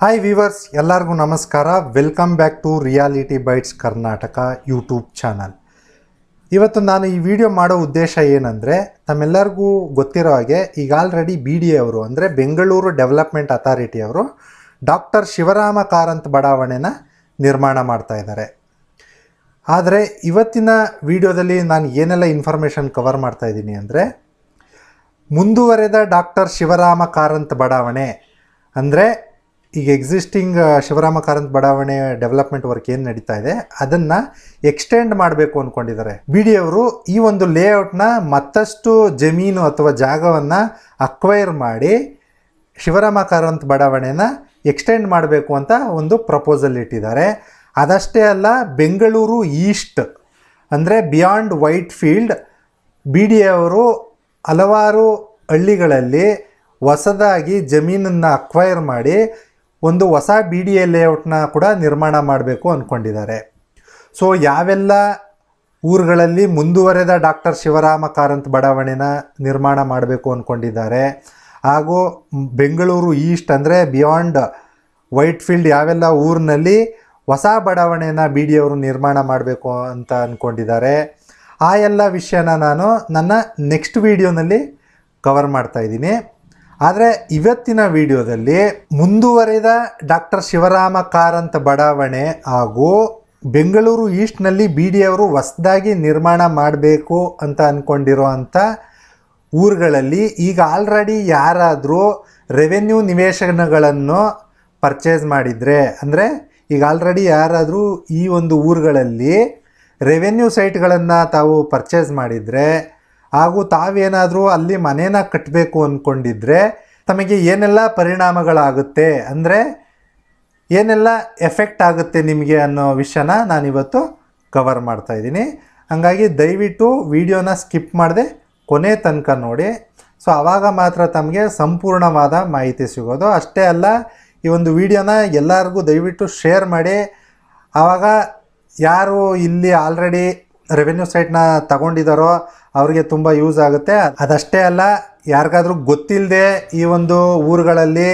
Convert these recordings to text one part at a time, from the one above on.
Hi viewers, ಎಲ್ಲರಿಗೂ ನಮಸ್ಕಾರ. Welcome back to reality bites Karnataka YouTube channel. ಇವತ್ತು ನಾನು ಈ ವಿಡಿಯೋ ಮಾಡೋ ಉದ್ದೇಶ ಏನಂದರೆ, ತಮ್ಮೆಲ್ಲರಿಗೂ ಗೊತ್ತಿರೋ ಹಾಗೆ ಈಗ ಆಲ್ರೆಡಿ BDA ಅವರು ಅಂದರೆ ಬೆಂಗಳೂರು ಡೆವಲಪ್ಮೆಂಟ್ ಅಥಾರಿಟಿ ಅವರು ಡಾಕ್ಟರ್ ಶಿವರಾಮ ಕಾರಂತ್ ಬಡಾವಣೆನ ನಿರ್ಮಾಣ ಮಾಡ್ತಾ ಇದ್ದಾರೆ. ಆದರೆ ಇವತ್ತಿನ ವಿಡಿಯೋದಲ್ಲಿ ನಾನು ಏನೆಲ್ಲ ಇನ್ಫಾರ್ಮೇಷನ್ ಕವರ್ ಮಾಡ್ತಾ ಇದ್ದೀನಿ ಅಂದರೆ, ಮುಂದುವರೆದ ಡಾಕ್ಟರ್ ಶಿವರಾಮ ಕಾರಂತ್ ಬಡಾವಣೆ ಅಂದರೆ ಈಗ ಎಕ್ಸಿಸ್ಟಿಂಗ್ ಶಿವರಾಮ ಕಾರಂತ್ ಬಡಾವಣೆ ಡೆವಲಪ್ಮೆಂಟ್ ವರ್ಕ್ ಏನು ನಡೀತಾ ಇದೆ ಅದನ್ನು ಎಕ್ಸ್ಟೆಂಡ್ ಮಾಡಬೇಕು ಅಂದ್ಕೊಂಡಿದ್ದಾರೆ. BDA ಅವರು ಈ ಒಂದು ಲೇಔಟ್ನ ಮತ್ತಷ್ಟು ಜಮೀನು ಅಥವಾ ಜಾಗವನ್ನು ಅಕ್ವೈರ್ ಮಾಡಿ ಶಿವರಾಮ ಕಾರಂತ್ ಬಡಾವಣೆನ ಎಕ್ಸ್ಟೆಂಡ್ ಮಾಡಬೇಕು ಅಂತ ಒಂದು ಪ್ರಪೋಸಲ್ ಇಟ್ಟಿದ್ದಾರೆ. ಅದಷ್ಟೇ ಅಲ್ಲ, ಬೆಂಗಳೂರು ಈಸ್ಟ್ ಅಂದರೆ ಬಿಯಾಂಡ್ ವೈಟ್ ಫೀಲ್ಡ್ BDA ಅವರು ಹಲವಾರು ಹಳ್ಳಿಗಳಲ್ಲಿ ಹೊಸದಾಗಿ ಜಮೀನನ್ನು ಅಕ್ವೈರ್ ಮಾಡಿ ಒಂದು ಹೊಸ BDA ಲೇಔಟ್ನ ಕೂಡ ನಿರ್ಮಾಣ ಮಾಡಬೇಕು ಅಂದ್ಕೊಂಡಿದ್ದಾರೆ. ಸೊ ಯಾವೆಲ್ಲ ಊರುಗಳಲ್ಲಿ ಮುಂದುವರೆದ ಡಾಕ್ಟರ್ ಶಿವರಾಮ ಕಾರಂತ್ ಬಡಾವಣೆನ ನಿರ್ಮಾಣ ಮಾಡಬೇಕು ಅಂದ್ಕೊಂಡಿದ್ದಾರೆ, ಹಾಗೂ ಬೆಂಗಳೂರು ಈಸ್ಟ್ ಅಂದರೆ ಬಿಯಾಂಡ್ ವೈಟ್ ಫೀಲ್ಡ್ ಯಾವೆಲ್ಲ ಊರಿನಲ್ಲಿ ಹೊಸ ಬಡಾವಣೆನ BDA ಅವರು ನಿರ್ಮಾಣ ಮಾಡಬೇಕು ಅಂತ ಅಂದ್ಕೊಂಡಿದ್ದಾರೆ, ಆ ಎಲ್ಲ ವಿಷಯನ ನಾನು ನನ್ನ ನೆಕ್ಸ್ಟ್ ವಿಡಿಯೋನಲ್ಲಿ ಕವರ್ ಮಾಡ್ತಾಯಿದ್ದೀನಿ. ಆದರೆ ಇವತ್ತಿನ ವಿಡಿಯೋದಲ್ಲಿ ಮುಂದುವರೆದ ಡಾಕ್ಟರ್ ಶಿವರಾಮ ಕಾರಂತ್ ಬಡಾವಣೆ ಹಾಗೂ ಬೆಂಗಳೂರು ಈಸ್ಟ್ನಲ್ಲಿ BDA ಅವರು ಹೊಸದಾಗಿ ನಿರ್ಮಾಣ ಮಾಡಬೇಕು ಅಂತ ಅಂದ್ಕೊಂಡಿರೋ ಅಂಥ ಊರುಗಳಲ್ಲಿ ಈಗ ಆಲ್ರೆಡಿ ಯಾರಾದರೂ ರೆವೆನ್ಯೂ ನಿವೇಶನಗಳನ್ನು ಪರ್ಚೇಸ್ ಮಾಡಿದರೆ, ಅಂದರೆ ಈಗ ಆಲ್ರೆಡಿ ಯಾರಾದರೂ ಈ ಒಂದು ಊರುಗಳಲ್ಲಿ ರೆವೆನ್ಯೂ ಸೈಟ್ಗಳನ್ನು ತಾವು ಪರ್ಚೇಸ್ ಮಾಡಿದರೆ ಹಾಗೂ ತಾವೇನಾದರೂ ಅಲ್ಲಿ ಮನೇನ ಕಟ್ಟಬೇಕು ಅಂದ್ಕೊಂಡಿದ್ರೆ ತಮಗೆ ಏನೆಲ್ಲ ಪರಿಣಾಮಗಳಾಗುತ್ತೆ, ಅಂದರೆ ಏನೆಲ್ಲ ಎಫೆಕ್ಟ್ ಆಗುತ್ತೆ ನಿಮಗೆ ಅನ್ನೋ ವಿಷಯನ ನಾನಿವತ್ತು ಕವರ್ ಮಾಡ್ತಾಯಿದ್ದೀನಿ. ಹಾಗಾಗಿ ದಯವಿಟ್ಟು ವಿಡಿಯೋನ ಸ್ಕಿಪ್ ಮಾಡದೆ ಕೊನೆ ತನಕ ನೋಡಿ. ಸೊ ಆವಾಗ ಮಾತ್ರ ತಮಗೆ ಸಂಪೂರ್ಣವಾದ ಮಾಹಿತಿ ಸಿಗೋದು. ಅಷ್ಟೇ ಅಲ್ಲ, ಈ ಒಂದು ವಿಡಿಯೋನ ಎಲ್ಲರಿಗೂ ದಯವಿಟ್ಟು ಶೇರ್ ಮಾಡಿ. ಆವಾಗ ಯಾರು ಇಲ್ಲಿ ಆಲ್ರೆಡಿ ರೆವೆನ್ಯೂ ಸೈಟ್ನ ತಗೊಂಡಿದ್ದಾರೋ ಅವ್ರಿಗೆ ತುಂಬ ಯೂಸ್ ಆಗುತ್ತೆ. ಅದಷ್ಟೇ ಅಲ್ಲ, ಯಾರಿಗಾದ್ರೂ ಗೊತ್ತಿಲ್ಲದೆ ಈ ಒಂದು ಊರುಗಳಲ್ಲಿ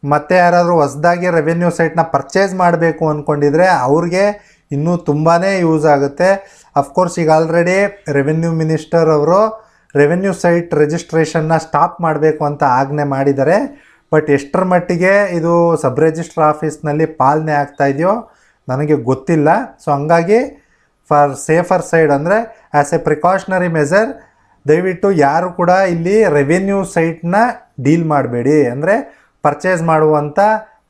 ಮತ್ತೆ ಯಾರಾದರೂ ಹೊಸದಾಗಿ ರೆವೆನ್ಯೂ ಸೈಟ್ನ ಪರ್ಚೇಸ್ ಮಾಡಬೇಕು ಅಂದ್ಕೊಂಡಿದ್ರೆ ಅವ್ರಿಗೆ ಇನ್ನೂ ತುಂಬಾ ಯೂಸ್ ಆಗುತ್ತೆ. ಅಫ್ಕೋರ್ಸ್ ಈಗ ಆಲ್ರೆಡಿ ರೆವೆನ್ಯೂ ಮಿನಿಸ್ಟರ್ ಅವರು ರೆವೆನ್ಯೂ ಸೈಟ್ ರಿಜಿಸ್ಟ್ರೇಷನ್ನ ಸ್ಟಾಪ್ ಮಾಡಬೇಕು ಅಂತ ಆಜ್ಞೆ ಮಾಡಿದ್ದಾರೆ. ಬಟ್ ಎಷ್ಟರ ಮಟ್ಟಿಗೆ ಇದು ಸಬ್ ರಿಜಿಸ್ಟ್ರ್ ಆಫೀಸ್ನಲ್ಲಿ ಪಾಲನೆ ಆಗ್ತಾ ಇದೆಯೋ ನನಗೆ ಗೊತ್ತಿಲ್ಲ. ಸೊ ಹಂಗಾಗಿ ಫಾರ್ ಸೇಫರ್ ಸೈಡ್ ಅಂದರೆ ಆ್ಯಸ್ ಎ ಪ್ರಿಕಾಷನರಿ ಮೆಜರ್ ದಯವಿಟ್ಟು ಯಾರು ಕೂಡ ಇಲ್ಲಿ ರೆವೆನ್ಯೂ ಸೈಟ್ನ ಡೀಲ್ ಮಾಡಬೇಡಿ, ಅಂದರೆ ಪರ್ಚೇಸ್ ಮಾಡುವಂಥ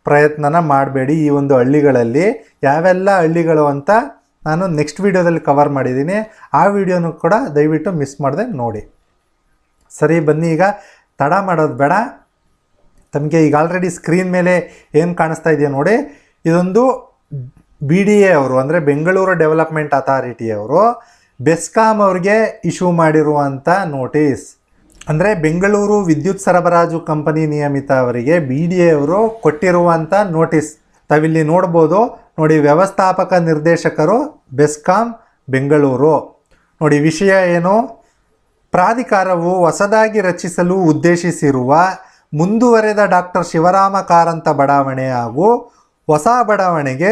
ಪ್ರಯತ್ನನ ಮಾಡಬೇಡಿ. ಈ ಒಂದು ಹಳ್ಳಿಗಳಲ್ಲಿ ಯಾವೆಲ್ಲ ಹಳ್ಳಿಗಳು ಅಂತ ನಾನು ನೆಕ್ಸ್ಟ್ ವಿಡಿಯೋದಲ್ಲಿ ಕವರ್ ಮಾಡಿದ್ದೀನಿ. ಆ ವಿಡಿಯೋನು ಕೂಡ ದಯವಿಟ್ಟು ಮಿಸ್ ಮಾಡದೆ ನೋಡಿ. ಸರಿ, ಬನ್ನಿ, ಈಗ ತಡ ಮಾಡೋದು ಬೇಡ. ತಮಗೆ ಈಗ ಆಲ್ರೆಡಿ ಸ್ಕ್ರೀನ್ ಮೇಲೆ ಏನು ಕಾಣಿಸ್ತಾ ಇದೆಯಾ ನೋಡಿ, ಇದೊಂದು BDA ಅವರು ಅಂದರೆ ಬೆಂಗಳೂರು ಡೆವಲಪ್ಮೆಂಟ್ ಅಥಾರಿಟಿಯವರು ಬೆಸ್ಕಾಂ ಅವ್ರಿಗೆ ಇಶ್ಯೂ ಮಾಡಿರುವಂಥ ನೋಟಿಸ್. ಅಂದರೆ ಬೆಂಗಳೂರು ವಿದ್ಯುತ್ ಸರಬರಾಜು ಕಂಪನಿ ನಿಯಮಿತ ಅವರಿಗೆ BDA ಅವರು ಕೊಟ್ಟಿರುವಂಥ ನೋಟಿಸ್ ತಾವಿಲ್ಲಿ ನೋಡ್ಬೋದು ನೋಡಿ. ವ್ಯವಸ್ಥಾಪಕ ನಿರ್ದೇಶಕರು ಬೆಸ್ಕಾಂ ಬೆಂಗಳೂರು. ನೋಡಿ ವಿಷಯ ಏನು, ಪ್ರಾಧಿಕಾರವು ಹೊಸದಾಗಿ ರಚಿಸಲು ಉದ್ದೇಶಿಸಿರುವ ಮುಂದುವರೆದ ಡಾಕ್ಟರ್ ಶಿವರಾಮ ಕಾರಂತ ಬಡಾವಣೆ ಹಾಗೂ ಹೊಸ ಬಡಾವಣೆಗೆ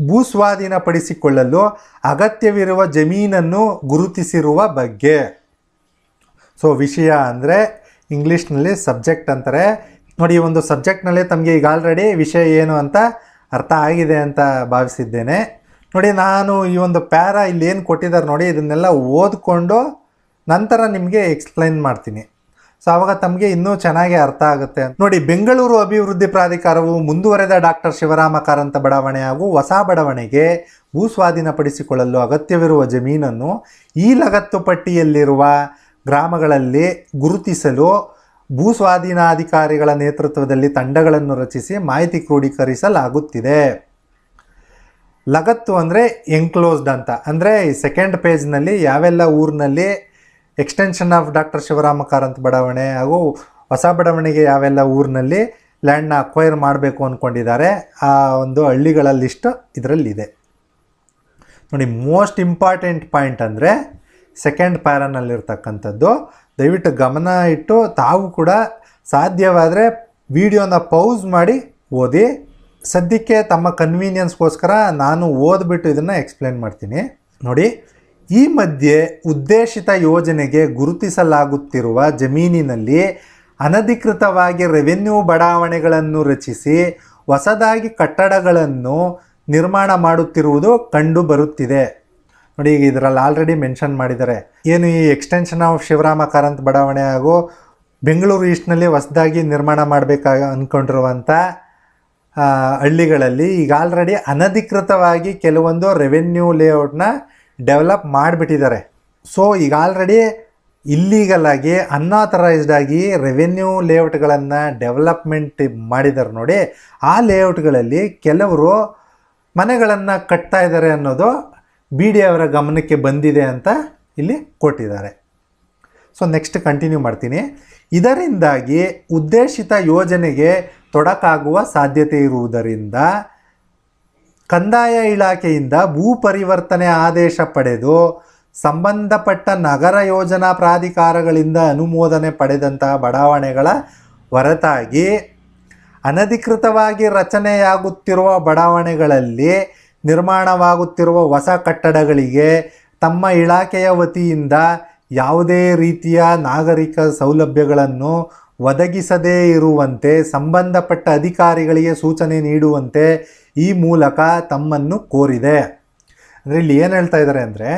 ಭೂಸ್ವಾಧೀನಪಡಿಸಿಕೊಳ್ಳಲು ಅಗತ್ಯವಿರುವ ಜಮೀನನ್ನು ಗುರುತಿಸಿರುವ ಬಗ್ಗೆ. ಸೊ ವಿಷಯ ಅಂದರೆ ಇಂಗ್ಲೀಷ್ನಲ್ಲಿ ಸಬ್ಜೆಕ್ಟ್ ಅಂತಾರೆ ನೋಡಿ. ಈ ಒಂದು ಸಬ್ಜೆಕ್ಟ್ನಲ್ಲಿ ತಮಗೆ ಈಗ ಆಲ್ರೆಡಿ ವಿಷಯ ಏನು ಅಂತ ಅರ್ಥ ಆಗಿದೆ ಅಂತ ಭಾವಿಸಿದ್ದೇನೆ. ನೋಡಿ, ನಾನು ಈ ಒಂದು ಪ್ಯಾರಾ ಇಲ್ಲಿ ಏನು ಕೊಟ್ಟಿದ್ದಾರೆ ನೋಡಿ, ಇದನ್ನೆಲ್ಲ ಓದ್ಕೊಂಡು ನಂತರ ನಿಮಗೆ ಎಕ್ಸ್ಪ್ಲೈನ್ ಮಾಡ್ತೀನಿ. ಸೊ ಆವಾಗ ತಮಗೆ ಇನ್ನೂ ಚೆನ್ನಾಗಿ ಅರ್ಥ ಆಗುತ್ತೆ. ನೋಡಿ, ಬೆಂಗಳೂರು ಅಭಿವೃದ್ಧಿ ಪ್ರಾಧಿಕಾರವು ಮುಂದುವರೆದ ಡಾಕ್ಟರ್ ಶಿವರಾಮ ಕಾರಂತ ಬಡಾವಣೆ ಹಾಗೂ ಹೊಸ ಬಡಾವಣೆಗೆ ಭೂಸ್ವಾಧೀನಪಡಿಸಿಕೊಳ್ಳಲು ಅಗತ್ಯವಿರುವ ಜಮೀನನ್ನು ಈ ಲಗತ್ತು ಪಟ್ಟಿಯಲ್ಲಿರುವ ಗ್ರಾಮಗಳಲ್ಲಿ ಗುರುತಿಸಲು ಭೂಸ್ವಾಧೀನಾಧಿಕಾರಿಗಳ ನೇತೃತ್ವದಲ್ಲಿ ತಂಡಗಳನ್ನು ರಚಿಸಿ ಮಾಹಿತಿ ಕ್ರೋಢೀಕರಿಸಲಾಗುತ್ತಿದೆ. ಲಗತ್ತು ಅಂದರೆ ಎನ್ಕ್ಲೋಸ್ಡ್ ಅಂತ, ಅಂದರೆ ಈ ಸೆಕೆಂಡ್ ಪೇಜ್ನಲ್ಲಿ ಯಾವೆಲ್ಲ ಊರಿನಲ್ಲಿ extension of doctor Shivarama Karanth ಬಡಾವಣೆ ಹಾಗೂ ಹೊಸ ಬಡಾವಣೆಗೆ ಯಾವೆಲ್ಲ ಊರಿನಲ್ಲಿ ಲ್ಯಾಂಡ್ನ ಅಕ್ವೈರ್ ಮಾಡಬೇಕು ಅಂದ್ಕೊಂಡಿದ್ದಾರೆ ಆ ಒಂದು ಹಳ್ಳಿಗಳ ಲಿಸ್ಟ್ ಇದರಲ್ಲಿದೆ ನೋಡಿ. ಮೋಸ್ಟ್ ಇಂಪಾರ್ಟೆಂಟ್ ಪಾಯಿಂಟ್ ಅಂದರೆ ಸೆಕೆಂಡ್ ಪ್ಯಾರಾನಲ್ಲಿರ್ತಕ್ಕಂಥದ್ದು. ದಯವಿಟ್ಟು ಗಮನ ಇಟ್ಟು ತಾವು ಕೂಡ ಸಾಧ್ಯವಾದರೆ ವಿಡಿಯೋನ ಪೌಸ್ ಮಾಡಿ ಓದಿ. ಸದ್ಯಕ್ಕೆ ತಮ್ಮ ಕನ್ವೀನಿಯನ್ಸ್ಗೋಸ್ಕರ ನಾನು ಓದ್ಬಿಟ್ಟು ಇದನ್ನು ಎಕ್ಸ್ಪ್ಲೇನ್ ಮಾಡ್ತೀನಿ ನೋಡಿ. ಈ ಮಧ್ಯೆ ಉದ್ದೇಶಿತ ಯೋಜನೆಗೆ ಗುರುತಿಸಲಾಗುತ್ತಿರುವ ಜಮೀನಿನಲ್ಲಿ ಅನಧಿಕೃತವಾಗಿ ರೆವೆನ್ಯೂ ಬಡಾವಣೆಗಳನ್ನು ರಚಿಸಿ ಹೊಸದಾಗಿ ಕಟ್ಟಡಗಳನ್ನು ನಿರ್ಮಾಣ ಮಾಡುತ್ತಿರುವುದು ಕಂಡು ಬರುತ್ತಿದೆ. ನೋಡಿ, ಈಗ ಇದರಲ್ಲಿ ಆಲ್ರೆಡಿ ಮೆನ್ಷನ್ ಮಾಡಿದ್ದಾರೆ. ಏನು ಈ ಎಕ್ಸ್ಟೆನ್ಷನ್ ಆಫ್ ಶಿವರಾಮ ಕಾರಂತ್ ಬಡಾವಣೆ ಹಾಗೂ ಬೆಂಗಳೂರು ಈಸ್ಟ್ನಲ್ಲಿ ಹೊಸದಾಗಿ ನಿರ್ಮಾಣ ಮಾಡಬೇಕಾಗ ಅಂದ್ಕೊಂಡಿರುವಂಥ ಹಳ್ಳಿಗಳಲ್ಲಿ ಈಗ ಆಲ್ರೆಡಿ ಅನಧಿಕೃತವಾಗಿ ಕೆಲವೊಂದು ರೆವೆನ್ಯೂ ಲೇಔಟ್ನ ಡೆವಲಪ್ ಮಾಡಿಬಿಟ್ಟಿದ್ದಾರೆ. ಸೊ ಈಗ ಆಲ್ರೆಡಿ ಇಲ್ಲೀಗಲ್ ಆಗಿ ಅನ್ಆಥರೈಸ್ಡ್ ಆಗಿ ರೆವೆನ್ಯೂ ಲೇಔಟ್ಗಳನ್ನು ಡೆವಲಪ್ಮೆಂಟ್ ಮಾಡಿದ್ದಾರೆ ನೋಡಿ. ಆ ಲೇಔಟ್ಗಳಲ್ಲಿ ಕೆಲವರು ಮನೆಗಳನ್ನು ಕಟ್ತಾ ಇದ್ದಾರೆ ಅನ್ನೋದು ಬಿ ಡಿ ಅವರ ಗಮನಕ್ಕೆ ಬಂದಿದೆ ಅಂತ ಇಲ್ಲಿ ಕೊಟ್ಟಿದ್ದಾರೆ. ಸೊ ನೆಕ್ಸ್ಟ್ ಕಂಟಿನ್ಯೂ ಮಾಡ್ತೀನಿ. ಇದರಿಂದಾಗಿ ಉದ್ದೇಶಿತ ಯೋಜನೆಗೆ ತೊಡಕಾಗುವ ಸಾಧ್ಯತೆ ಇರುವುದರಿಂದ ಕಂದಾಯ ಇಲಾಖೆಯಿಂದ ಭೂ ಪರಿವರ್ತನೆ ಆದೇಶ ಪಡೆದು ಸಂಬಂಧಪಟ್ಟ ನಗರ ಯೋಜನಾ ಪ್ರಾಧಿಕಾರಗಳಿಂದ ಅನುಮೋದನೆ ಪಡೆದಂತಹ ಬಡಾವಣೆಗಳ ಹೊರತಾಗಿ ಅನಧಿಕೃತವಾಗಿ ರಚನೆಯಾಗುತ್ತಿರುವ ಬಡಾವಣೆಗಳಲ್ಲಿ ನಿರ್ಮಾಣವಾಗುತ್ತಿರುವ ಹೊಸ ಕಟ್ಟಡಗಳಿಗೆ ತಮ್ಮ ಇಲಾಖೆಯ ವತಿಯಿಂದ ಯಾವುದೇ ರೀತಿಯ ನಾಗರಿಕ ಸೌಲಭ್ಯಗಳನ್ನು ಒದಗಿಸದೇ ಇರುವಂತೆ ಸಂಬಂಧಪಟ್ಟ ಅಧಿಕಾರಿಗಳಿಗೆ ಸೂಚನೆ ನೀಡುವಂತೆ ಈ ಮೂಲಕ ತಮ್ಮನ್ನು ಕೋರಿದೆ. ಅಂದರೆ ಇಲ್ಲಿ ಏನು ಹೇಳ್ತಾ ಇದ್ದಾರೆ ಅಂದರೆ,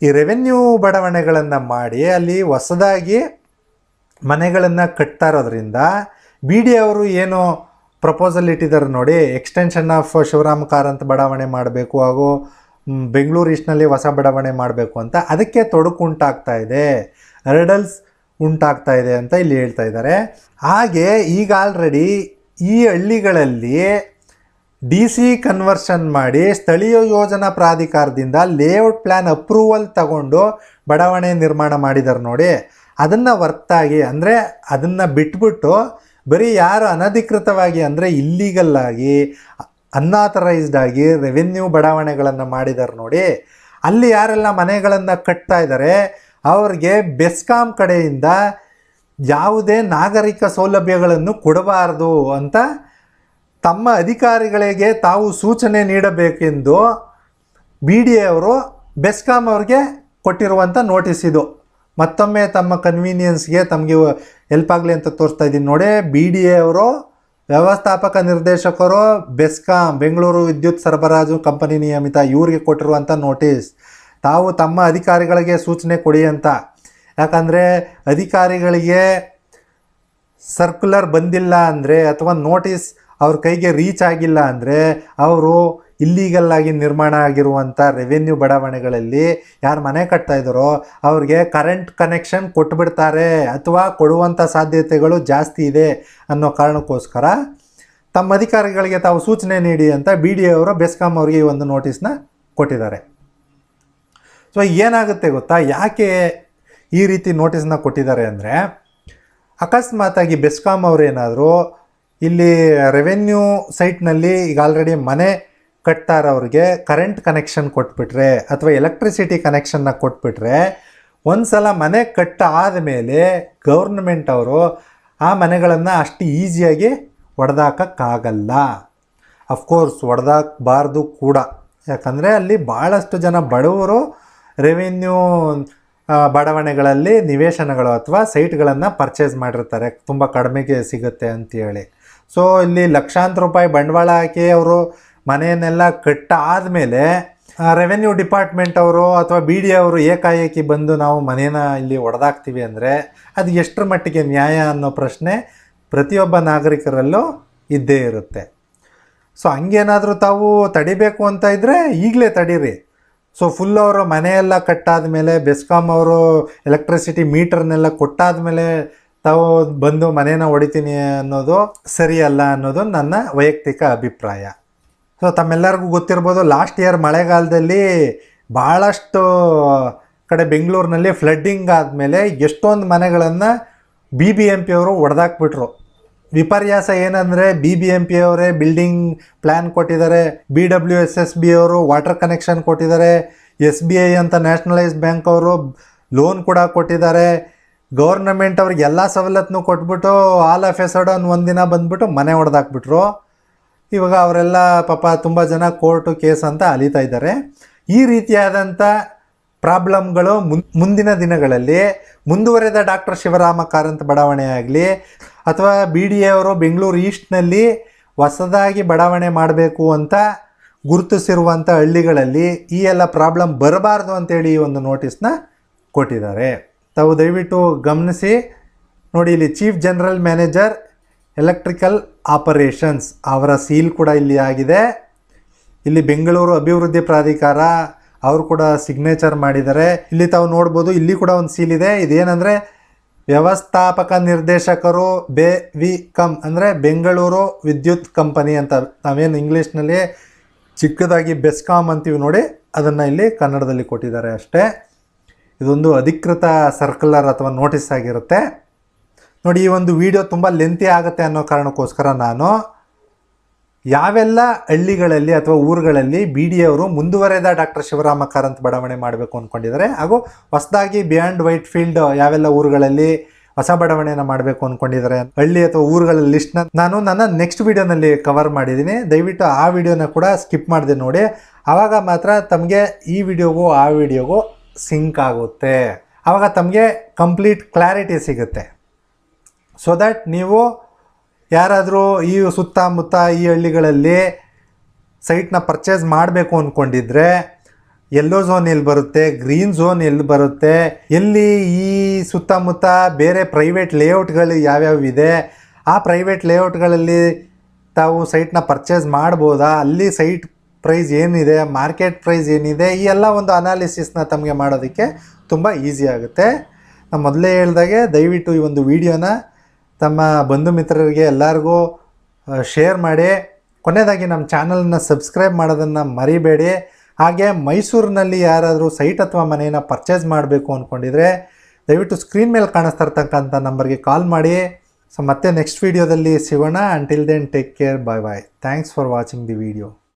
ಈ ರೆವೆನ್ಯೂ ಬಡಾವಣೆಗಳನ್ನು ಮಾಡಿ ಅಲ್ಲಿ ಹೊಸದಾಗಿ ಮನೆಗಳನ್ನು ಕಟ್ತಾ ಇರೋದ್ರಿಂದ ಬಿ ಡಿ ಅವರು ಏನು ಪ್ರಪೋಸಲ್ ಇಟ್ಟಿದ್ದಾರೆ ನೋಡಿ, ಎಕ್ಸ್ಟೆನ್ಷನ್ ಆಫ್ ಶಿವರಾಮ ಕಾರಂತ್ ಬಡಾವಣೆ ಮಾಡಬೇಕು ಹಾಗೂ ಬೆಂಗಳೂರು ಈಸ್ಟ್ನಲ್ಲಿ ಹೊಸ ಬಡಾವಣೆ ಮಾಡಬೇಕು ಅಂತ, ಅದಕ್ಕೆ ತೊಡಕು ಉಂಟಾಗ್ತಾ ಇದೆ, ಹರ್ಡಲ್ಸ್ ಉಂಟಾಗ್ತಾ ಇದೆ ಅಂತ ಇಲ್ಲಿ ಹೇಳ್ತಾ ಇದ್ದಾರೆ. ಹಾಗೆ ಈಗ ಆಲ್ರೆಡಿ ಈ ಹಳ್ಳಿಗಳಲ್ಲಿ ಡಿ ಸಿ ಕನ್ವರ್ಷನ್ ಮಾಡಿ ಸ್ಥಳೀಯ ಯೋಜನಾ ಪ್ರಾಧಿಕಾರದಿಂದ ಲೇಔಟ್ ಪ್ಲ್ಯಾನ್ ಅಪ್ರೂವಲ್ ತಗೊಂಡು ಬಡಾವಣೆ ನಿರ್ಮಾಣ ಮಾಡಿದ್ದಾರೆ ನೋಡಿ. ಅದನ್ನು ಹೊರತಾಗಿ ಅಂದರೆ ಅದನ್ನು ಬಿಟ್ಬಿಟ್ಟು ಬರೀ ಯಾರು ಅನಧಿಕೃತವಾಗಿ ಅಂದರೆ ಇಲ್ಲೀಗಲ್ಲಾಗಿ ಅನ್ಆಥರೈಸ್ಡ್ ಆಗಿ ರೆವೆನ್ಯೂ ಬಡಾವಣೆಗಳನ್ನು ಮಾಡಿದ್ದಾರೆ ನೋಡಿ, ಅಲ್ಲಿ ಯಾರೆಲ್ಲ ಮನೆಗಳನ್ನು ಕಟ್ತಾ ಇದ್ದಾರೆ ಅವ್ರಿಗೆ ಬೆಸ್ಕಾಂ ಕಡೆಯಿಂದ ಯಾವುದೇ ನಾಗರಿಕ ಸೌಲಭ್ಯಗಳನ್ನು ಕೊಡಬಾರ್ದು ಅಂತ ತಮ್ಮ ಅಧಿಕಾರಿಗಳಿಗೆ ತಾವು ಸೂಚನೆ ನೀಡಬೇಕೆಂದು ಬಿ ಡಿ ಅವರು ಬೆಸ್ಕಾಂ ಅವ್ರಿಗೆ ಕೊಟ್ಟಿರುವಂಥ ನೋಟಿಸ್ ಇದು. ಮತ್ತೊಮ್ಮೆ ತಮ್ಮ ಕನ್ವೀನಿಯನ್ಸ್ಗೆ ತಮಗೆ ಹೆಲ್ಪ್ ಆಗಲಿ ಅಂತ ತೋರಿಸ್ತಾ ಇದ್ದೀನಿ ನೋಡಿ. ಬಿ ಡಿ ಅವರು ವ್ಯವಸ್ಥಾಪಕ ನಿರ್ದೇಶಕರು ಬೆಸ್ಕಾಂ ಬೆಂಗಳೂರು ವಿದ್ಯುತ್ ಸರಬರಾಜು ಕಂಪನಿ ನಿಯಮಿತ ಇವ್ರಿಗೆ ಕೊಟ್ಟಿರುವಂಥ ನೋಟಿಸ್. ತಾವು ತಮ್ಮ ಅಧಿಕಾರಿಗಳಿಗೆ ಸೂಚನೆ ಕೊಡಿ ಅಂತ. ಯಾಕಂದರೆ ಅಧಿಕಾರಿಗಳಿಗೆ ಸರ್ಕ್ಯುಲರ್ ಬಂದಿಲ್ಲ ಅಂದರೆ ಅಥವಾ ನೋಟಿಸ್ ಅವ್ರ ಕೈಗೆ ರೀಚ್ ಆಗಿಲ್ಲ ಅಂದರೆ ಅವರು ಇಲ್ಲೀಗಲ್ಲಾಗಿ ನಿರ್ಮಾಣ ಆಗಿರುವಂಥ ರೆವೆನ್ಯೂ ಬಡಾವಣೆಗಳಲ್ಲಿ ಯಾರು ಮನೆ ಕಟ್ತಾ ಇದ್ದಾರೋ ಅವ್ರಿಗೆ ಕರೆಂಟ್ ಕನೆಕ್ಷನ್ ಕೊಟ್ಬಿಡ್ತಾರೆ ಅಥವಾ ಕೊಡುವಂಥ ಸಾಧ್ಯತೆಗಳು ಜಾಸ್ತಿ ಇದೆ ಅನ್ನೋ ಕಾರಣಕ್ಕೋಸ್ಕರ ತಮ್ಮ ಅಧಿಕಾರಿಗಳಿಗೆ ತಾವು ಸೂಚನೆ ನೀಡಿ ಅಂತ ಬಿ ಡಿ ಅವರು ಬೆಸ್ಕಾಂ ಅವರಿಗೆ ಈ ಒಂದು ನೋಟಿಸ್ನ ಕೊಟ್ಟಿದ್ದಾರೆ. ಸೊ ಏನಾಗುತ್ತೆ ಗೊತ್ತಾ, ಯಾಕೆ ಈ ರೀತಿ ನೋಟಿಸ್ನ ಕೊಟ್ಟಿದ್ದಾರೆ ಅಂದರೆ, ಅಕಸ್ಮಾತಾಗಿ ಬೆಸ್ಕಾಂ ಅವರೇನಾದರೂ ಇಲ್ಲಿ ರೆವೆನ್ಯೂ ಸೈಟ್ನಲ್ಲಿ ಈಗ ಆಲ್ರೆಡಿ ಮನೆ ಕಟ್ತಾ ಇರೋರಿಗೆ ಕರೆಂಟ್ ಕನೆಕ್ಷನ್ ಕೊಟ್ಬಿಟ್ರೆ ಅಥವಾ ಎಲೆಕ್ಟ್ರಿಸಿಟಿ ಕನೆಕ್ಷನ್ನ ಕೊಟ್ಬಿಟ್ರೆ ಒಂದು ಸಲ ಮನೆ ಆದಮೇಲೆ ಗೌರ್ಮೆಂಟ್ ಅವರು ಆ ಮನೆಗಳನ್ನು ಅಷ್ಟು ಈಸಿಯಾಗಿ ಒಡೆದಾಕೋಕ್ಕಾಗಲ್ಲ. ಅಫ್ಕೋರ್ಸ್ ಒಡೆದಾಕಬಾರ್ದು ಕೂಡ, ಯಾಕಂದರೆ ಅಲ್ಲಿ ಭಾಳಷ್ಟು ಜನ ಬಡವರು ರೆವೆನ್ಯೂ ಬಡಾವಣೆಗಳಲ್ಲಿ ನಿವೇಶನಗಳು ಅಥವಾ ಸೈಟ್ಗಳನ್ನು ಪರ್ಚೇಸ್ ಮಾಡಿರ್ತಾರೆ ತುಂಬ ಕಡಿಮೆಗೆ ಸಿಗುತ್ತೆ ಅಂತೇಳಿ. ಸೊ ಇಲ್ಲಿ ಲಕ್ಷಾಂತರ ರೂಪಾಯಿ ಬಂಡವಾಳ ಹಾಕಿ ಅವರು ಮನೆಯನ್ನೆಲ್ಲ ಆದಮೇಲೆ ರೆವೆನ್ಯೂ ಡಿಪಾರ್ಟ್ಮೆಂಟ್ ಅವರು ಅಥವಾ ಬಿ ಡಿ ಅವರು ಏಕಾಏಕಿ ಬಂದು ನಾವು ಮನೇನ ಇಲ್ಲಿ ಒಡೆದಾಕ್ತೀವಿ ಅಂದರೆ ಅದು ಎಷ್ಟರ ಮಟ್ಟಿಗೆ ನ್ಯಾಯ ಅನ್ನೋ ಪ್ರಶ್ನೆ ಪ್ರತಿಯೊಬ್ಬ ನಾಗರಿಕರಲ್ಲೂ ಇದ್ದೇ ಇರುತ್ತೆ. ಸೊ ಹಂಗೇನಾದರೂ ತಾವು ತಡಿಬೇಕು ಅಂತ ಇದ್ದರೆ ಈಗಲೇ ತಡೀರಿ. ಸೊ ಫುಲ್ ಅವರು ಮನೆಯೆಲ್ಲ ಕಟ್ಟಾದ ಮೇಲೆ ಬೆಸ್ಕಾಂ ಅವರು ಎಲೆಕ್ಟ್ರಿಸಿಟಿ ಮೀಟರ್ನೆಲ್ಲ ಕೊಟ್ಟಾದಮೇಲೆ ತಾವು ಬಂದು ಮನೇನ ಹೊಡಿತೀನಿ ಅನ್ನೋದು ಸರಿಯಲ್ಲ ಅನ್ನೋದು ನನ್ನ ವೈಯಕ್ತಿಕ ಅಭಿಪ್ರಾಯ. ಸೊ ತಮ್ಮೆಲ್ಲರಿಗೂ ಗೊತ್ತಿರ್ಬೋದು, ಲಾಸ್ಟ್ ಇಯರ್ ಮಳೆಗಾಲದಲ್ಲಿ ಭಾಳಷ್ಟು ಕಡೆ ಬೆಂಗಳೂರಿನಲ್ಲಿ ಫ್ಲಡ್ಡಿಂಗ್ ಆದಮೇಲೆ ಎಷ್ಟೊಂದು ಮನೆಗಳನ್ನು ಬಿ ಬಿ ಎಂ ಪಿ ಅವರು ಒಡೆದಾಕ್ಬಿಟ್ರು. ವಿಪರ್ಯಾಸ ಏನಂದರೆ ಬಿ ಬಿ ಎಂ ಪಿ ಅವರೇ ಬಿಲ್ಡಿಂಗ್ ಪ್ಲ್ಯಾನ್ ಕೊಟ್ಟಿದ್ದಾರೆ, BWSSB ಅವರು ವಾಟರ್ ಕನೆಕ್ಷನ್ ಕೊಟ್ಟಿದ್ದಾರೆ, SBI ಅಂತ ನ್ಯಾಷನಲೈಸ್ಡ್ ಬ್ಯಾಂಕ್ ಅವರು ಲೋನ್ ಕೂಡ ಕೊಟ್ಟಿದ್ದಾರೆ. ಗೌರ್ನಮೆಂಟ್ ಅವ್ರಿಗೆ ಎಲ್ಲ ಸವಲತ್ತನ್ನು ಕೊಟ್ಬಿಟ್ಟು ಆಲ್ ಆಫ್ ಎ ಸಡನ್ ಒಂದಿನ ಬಂದ್ಬಿಟ್ಟು ಮನೆ ಹೊಡೆದಾಕ್ಬಿಟ್ರು. ಇವಾಗ ಅವರೆಲ್ಲ ಪಾಪ ತುಂಬ ಜನ ಕೋರ್ಟು ಕೇಸ್ ಅಂತ ಅಲಿತಾ ಇದ್ದಾರೆ. ಈ ರೀತಿಯಾದಂಥ ಪ್ರಾಬ್ಲಮ್ಗಳು ಮುಂದಿನ ದಿನಗಳಲ್ಲಿ ಮುಂದುವರೆದ ಡಾಕ್ಟರ್ ಶಿವರಾಮ ಕಾರಂತ್ ಬಡಾವಣೆ ಆಗಲಿ ಅಥವಾ BDA ಅವರು ಬೆಂಗಳೂರು ಈಸ್ಟ್ನಲ್ಲಿ ಹೊಸದಾಗಿ ಬಡಾವಣೆ ಮಾಡಬೇಕು ಅಂತ ಗುರುತಿಸಿರುವಂಥ ಹಳ್ಳಿಗಳಲ್ಲಿ ಈ ಎಲ್ಲ ಪ್ರಾಬ್ಲಮ್ ಬರಬಾರ್ದು ಅಂತೇಳಿ ಈ ಒಂದು ನೋಟಿಸ್ನ ಕೊಟ್ಟಿದ್ದಾರೆ. ತಾವು ದಯವಿಟ್ಟು ಗಮನಿಸಿ ನೋಡಿ. ಇಲ್ಲಿ chief general manager electrical operations ಅವರ ಸೀಲ್ ಕೂಡ ಇಲ್ಲಿ ಆಗಿದೆ. ಇಲ್ಲಿ ಬೆಂಗಳೂರು ಅಭಿವೃದ್ಧಿ ಪ್ರಾಧಿಕಾರ ಅವರು ಕೂಡ ಸಿಗ್ನೇಚರ್ ಮಾಡಿದ್ದಾರೆ. ಇಲ್ಲಿ ತಾವು ನೋಡ್ಬೋದು, ಇಲ್ಲಿ ಕೂಡ ಒಂದು ಸೀಲ್ ಇದೆ. ಇದೇನಂದರೆ ವ್ಯವಸ್ಥಾಪಕ ನಿರ್ದೇಶಕರು ಬೆವಿಕಮ್ ಅಂದರೆ ಬೆಂಗಳೂರು ವಿದ್ಯುತ್ ಕಂಪನಿ ಅಂತ ನಾವೇನು ಇಂಗ್ಲೀಷ್ನಲ್ಲಿ ಚಿಕ್ಕದಾಗಿ ಬೆಸ್ಕಾಮ್ ಅಂತೀವಿ ನೋಡಿ, ಅದನ್ನು ಇಲ್ಲಿ ಕನ್ನಡದಲ್ಲಿ ಕೊಟ್ಟಿದ್ದಾರೆ ಅಷ್ಟೇ. ಇದೊಂದು ಅಧಿಕೃತ ಸರ್ಕ್ಯುಲರ್ ಅಥವಾ ನೋಟಿಸ್ ಆಗಿರುತ್ತೆ ನೋಡಿ. ಈ ಒಂದು ವಿಡಿಯೋ ತುಂಬ ಲೆಂತಿ ಆಗುತ್ತೆ ಅನ್ನೋ ಕಾರಣಕ್ಕೋಸ್ಕರ ನಾನು ಯಾವೆಲ್ಲ ಹಳ್ಳಿಗಳಲ್ಲಿ ಅಥವಾ ಊರುಗಳಲ್ಲಿ BDA ಅವರು ಮುಂದುವರೆದ ಡಾಕ್ಟರ್ ಶಿವರಾಮ ಕಾರಂತ್ ಬಡಾವಣೆ ಮಾಡಬೇಕು ಅಂದ್ಕೊಂಡಿದ್ದಾರೆ ಹಾಗೂ ಹೊಸದಾಗಿ ಬಿಯಾಂಡ್ ವೈಟ್ ಫೀಲ್ಡ್ ಯಾವೆಲ್ಲ ಊರುಗಳಲ್ಲಿ ಹೊಸ ಬಡಾವಣೆಯನ್ನು ಮಾಡಬೇಕು ಅಂದ್ಕೊಂಡಿದ್ದಾರೆ ಹಳ್ಳಿ ಅಥವಾ ಊರುಗಳ ಲಿಸ್ಟ್ನ ನಾನು ನನ್ನ ನೆಕ್ಸ್ಟ್ ವಿಡಿಯೋನಲ್ಲಿ ಕವರ್ ಮಾಡಿದ್ದೀನಿ. ದಯವಿಟ್ಟು ಆ ವಿಡಿಯೋನ ಕೂಡ ಸ್ಕಿಪ್ ಮಾಡಿದೆ ನೋಡಿ. ಆವಾಗ ಮಾತ್ರ ತಮಗೆ ಈ ವಿಡಿಯೋಗೂ ಆ ವಿಡಿಯೋಗೂ ಸಿಂಕ್ ಆಗುತ್ತೆ. ಆವಾಗ ತಮಗೆ ಕಂಪ್ಲೀಟ್ ಕ್ಲಾರಿಟಿ ಸಿಗುತ್ತೆ. ಸೊ ದ್ಯಾಟ್ ನೀವು ಯಾರಾದರೂ ಈ ಸುತ್ತಮುತ್ತ ಈ ಹಳ್ಳಿಗಳಲ್ಲಿ ಸೈಟ್ನ ಪರ್ಚೇಸ್ ಮಾಡಬೇಕು ಅಂದ್ಕೊಂಡಿದ್ರೆ ಯೆಲ್ಲೋ ಝೋನ್ ಎಲ್ಲಿ ಬರುತ್ತೆ, ಗ್ರೀನ್ ಝೋನ್ ಎಲ್ಲಿ ಬರುತ್ತೆ, ಎಲ್ಲಿ ಈ ಸುತ್ತಮುತ್ತ ಬೇರೆ ಪ್ರೈವೇಟ್ ಲೇಔಟ್ಗಳು ಯಾವ್ಯಾವಿದೆ, ಆ ಪ್ರೈವೇಟ್ ಲೇಔಟ್ಗಳಲ್ಲಿ ತಾವು ಸೈಟ್ನ ಪರ್ಚೇಸ್ ಮಾಡ್ಬೋದಾ, ಅಲ್ಲಿ ಸೈಟ್ ಪ್ರೈಸ್ ಏನಿದೆ, ಮಾರ್ಕೆಟ್ ಪ್ರೈಸ್ ಏನಿದೆ, ಈ ಎಲ್ಲ ಒಂದು ಅನಾಲಿಸಿಸ್ನ ತಮಗೆ ಮಾಡೋದಕ್ಕೆ ತುಂಬ ಈಸಿ ಆಗುತ್ತೆ. ನಾನು ಮೊದಲೇ ಹೇಳ್ದಾಗೆ ದಯವಿಟ್ಟು ಈ ಒಂದು ವಿಡಿಯೋನ ತಮ್ಮ ಬಂಧು ಮಿತ್ರರಿಗೆ ಎಲ್ಲರಿಗೂ ಶೇರ್ ಮಾಡಿ. ಕೊನೆಯದಾಗಿ ನಮ್ಮ ಚಾನಲನ್ನ ಸಬ್ಸ್ಕ್ರೈಬ್ ಮಾಡೋದನ್ನು ಮರಿಬೇಡಿ. ಹಾಗೆ ಮೈಸೂರಿನಲ್ಲಿ ಯಾರಾದರೂ ಸೈಟ್ ಅಥವಾ ಮನೆಯನ್ನು ಪರ್ಚೇಸ್ ಮಾಡಬೇಕು ಅಂದ್ಕೊಂಡಿದ್ರೆ ದಯವಿಟ್ಟು ಸ್ಕ್ರೀನ್ ಮೇಲೆ ಕಾಣಿಸ್ತಾ ಇರ್ತಕ್ಕಂಥ ನಂಬರ್ಗೆ ಕಾಲ್ ಮಾಡಿ. ಸೊ ಮತ್ತೆ ನೆಕ್ಸ್ಟ್ ವಿಡಿಯೋದಲ್ಲಿ ಸಿಗೋಣ. Until then take care, bye bye. Thanks for watching the video.